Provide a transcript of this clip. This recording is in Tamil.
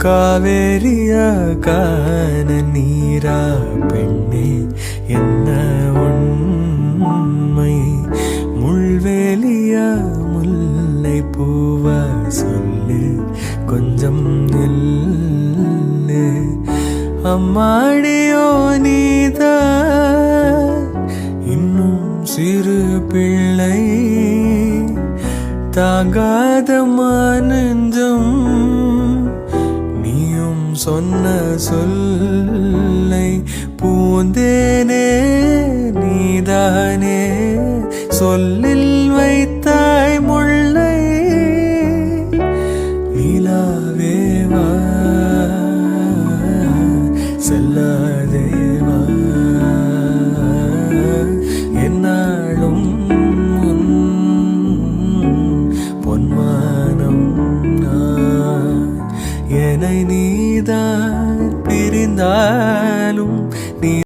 காவேரியா காணல் நீரா பெண்ணே என்ன உண்மை முள்வேலியா முல்லை பூவா சொல்லு கொஞ்சம் நில்லு அம்மாடியோ நீதான் இன்னும் சிறு பிள்ளை தாங்காத மானஞ்சம் நீயும் சொன்ன சொல்லை பூந்தேனே நீதானே சொல்லில் வைத்தாய் முல்லை நிலாவேவா செல்லாதேவா என்னாலும் பொன்மானம் நான் என்னை நீதான் பிரிந்தாலும் நீ